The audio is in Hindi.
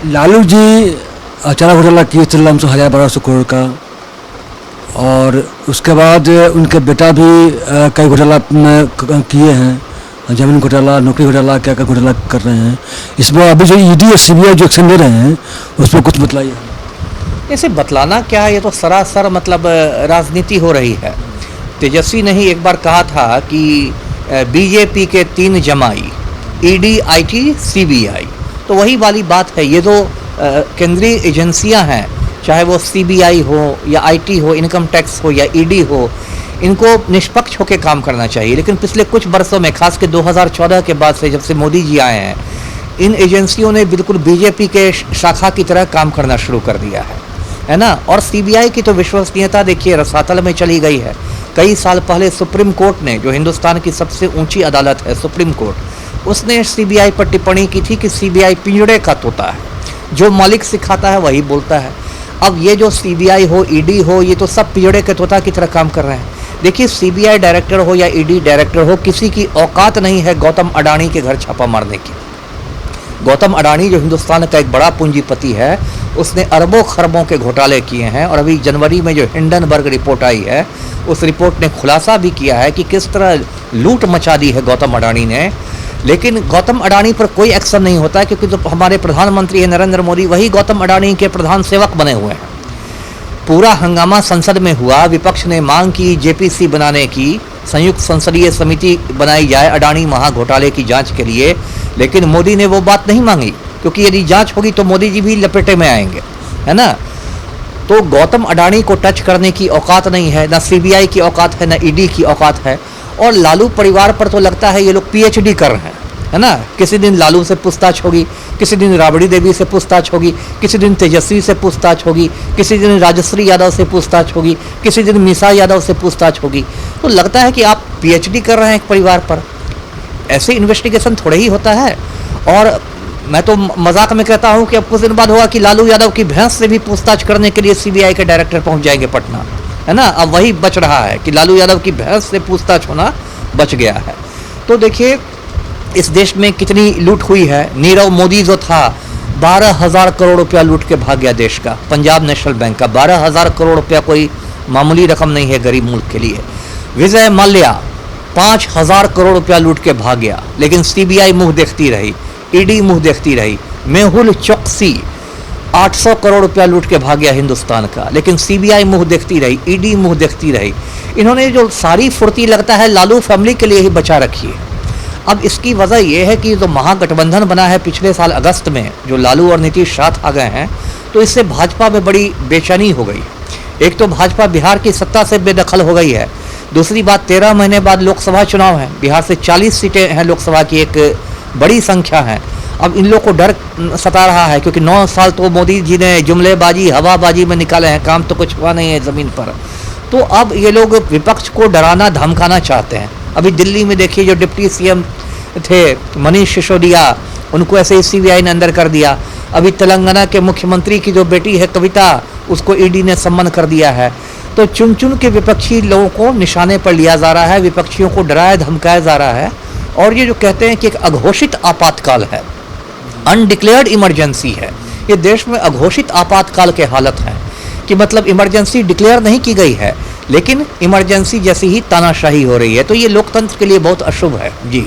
लालू जी चारा घोटाला किए थे लमसम 1,200 करोड़ का, और उसके बाद उनके बेटा भी कई घोटाला किए हैं, जमीन घोटाला, नौकरी घोटाला, क्या क्या घोटाला कर रहे हैं। इसमें अभी जो ईडी और सीबीआई जो एक्शन ले रहे हैं उसमें कुछ बतलाइए। इसे बतलाना क्या है, ये तो सरासर मतलब राजनीति हो रही है। तेजस्वी ने ही एक बार कहा था कि बीजेपी के 3 जमाई, ईडी, आईटी, सीबीआई, तो वही वाली बात है। ये जो केंद्रीय एजेंसियां हैं, चाहे वो सीबीआई हो या आईटी हो, इनकम टैक्स हो या ईडी हो, इनको निष्पक्ष होकर काम करना चाहिए। लेकिन पिछले कुछ वर्षों में, खास के 2014 के बाद से, जब से मोदी जी आए हैं, इन एजेंसियों ने बिल्कुल बीजेपी के शाखा की तरह काम करना शुरू कर दिया है ना। और सीबीआई की तो विश्वसनीयता देखिए रसातल में चली गई है। कई साल पहले सुप्रीम कोर्ट ने, जो हिंदुस्तान की सबसे ऊंची अदालत है सुप्रीम कोर्ट, उसने सीबीआई पर टिप्पणी की थी कि सीबीआई पिंजड़े का तोता है, जो मालिक सिखाता है वही बोलता है। अब ये जो सीबीआई हो, ईडी हो, ये तो सब पिंजड़े के तोता की तरह काम कर रहे हैं। देखिए, सीबीआई डायरेक्टर हो या ईडी डायरेक्टर हो, किसी की औकात नहीं है गौतम अडानी के घर छापा मारने की। गौतम अडानी जो हिंदुस्तान का एक बड़ा पूंजीपति है, उसने अरबों खरबों के घोटाले किए हैं। और अभी जनवरी में जो हिंडनबर्ग रिपोर्ट आई है, उस रिपोर्ट ने खुलासा भी किया है कि किस तरह लूट मचा दी है गौतम अडानी ने। लेकिन गौतम अडानी पर कोई एक्शन नहीं होता है, क्योंकि जो हमारे प्रधानमंत्री है नरेंद्र मोदी, वही गौतम अडानी के प्रधान सेवक बने हुए हैं। पूरा हंगामा संसद में हुआ, विपक्ष ने मांग की जेपीसी बनाने की, संयुक्त संसदीय समिति बनाई जाए अडानी महाघोटाले की जांच के लिए। लेकिन मोदी ने वो बात नहीं मांगी, क्योंकि यदि जांच होगी तो मोदी जी भी लपेटे में आएंगे, है ना। तो गौतम अडानी को टच करने की औकात नहीं है, ना सीबीआई की औकात है, ना ईडी की औकात है। और लालू परिवार पर तो लगता है ये लोग पीएचडी कर रहे हैं, है ना। किसी दिन लालू से पूछताछ होगी, किसी दिन राबड़ी देवी से पूछताछ होगी, किसी दिन तेजस्वी से पूछताछ होगी, किसी दिन राजश्री यादव से पूछताछ होगी, किसी दिन मीसा यादव से पूछताछ होगी। तो लगता है कि आप पीएचडी कर रहे हैं एक परिवार पर। ऐसे इन्वेस्टिगेशन थोड़े ही होता है। और मैं तो मजाक में कहता हूं कि अब कुछ दिन बाद होगा कि लालू यादव की भैंस से भी पूछताछ करने के लिए सीबीआई के डायरेक्टर पहुंच जाएंगे पटना, है ना। अब वही बच रहा है कि लालू यादव की भैंस से पूछताछ होना बच गया है। तो देखिए, इस देश में कितनी लूट हुई है। नीरव मोदी जो था, 12,000 करोड़ रुपया लूट के भाग गया देश का, पंजाब नेशनल बैंक का। 12,000 करोड़ रुपया कोई मामूली रकम नहीं है गरीब मुल्क के लिए। विजय माल्या 5,000 करोड़ रुपया लूट के भाग गया, लेकिन सीबीआई मुंह देखती रही, ईडी मुंह देखती रही। मेहुल चौकसी 800 करोड़ रुपया लूट के भाग गया हिंदुस्तान का, लेकिन सीबीआई मुंह देखती रही, ईडी मुंह देखती रही। इन्होंने जो सारी फुर्ती लगता है लालू फैमिली के लिए ही बचा रखी है। अब इसकी वजह यह है कि जो महागठबंधन बना है पिछले साल अगस्त में, जो लालू और नीतीश साथ आ गए हैं, तो इससे भाजपा में बड़ी बेचैनी हो गई। एक तो भाजपा बिहार की सत्ता से बेदखल हो गई है, दूसरी बात 13 महीने बाद लोकसभा चुनाव है, बिहार से 40 सीटें हैं लोकसभा की, एक बड़ी संख्या है। अब इन लोग को डर सता रहा है, क्योंकि 9 साल तो मोदी जी ने जुमलेबाजी, हवाबाजी में निकाले हैं, काम तो कुछ हुआ नहीं है ज़मीन पर। तो अब ये लोग विपक्ष को डराना धमकाना चाहते हैं। अभी दिल्ली में देखिए, जो डिप्टी सीएम थे मनीष सिसोदिया, उनको ऐसे ही सीबीआई ने अंदर कर दिया। अभी तेलंगाना के मुख्यमंत्री की जो बेटी है कविता, उसको ईडी ने सम्मन कर दिया है। तो चुन चुन के विपक्षी लोगों को निशाने पर लिया जा रहा है, विपक्षियों को डराया धमकाया जा रहा है। और ये जो कहते हैं कि एक अघोषित आपातकाल है, अनडिक्लेयर्ड इमरजेंसी है, ये देश में अघोषित आपातकाल के हालत है कि मतलब इमरजेंसी डिक्लेयर नहीं की गई है, लेकिन इमरजेंसी जैसी ही तानाशाही हो रही है। तो ये लोकतंत्र के लिए बहुत अशुभ है जी।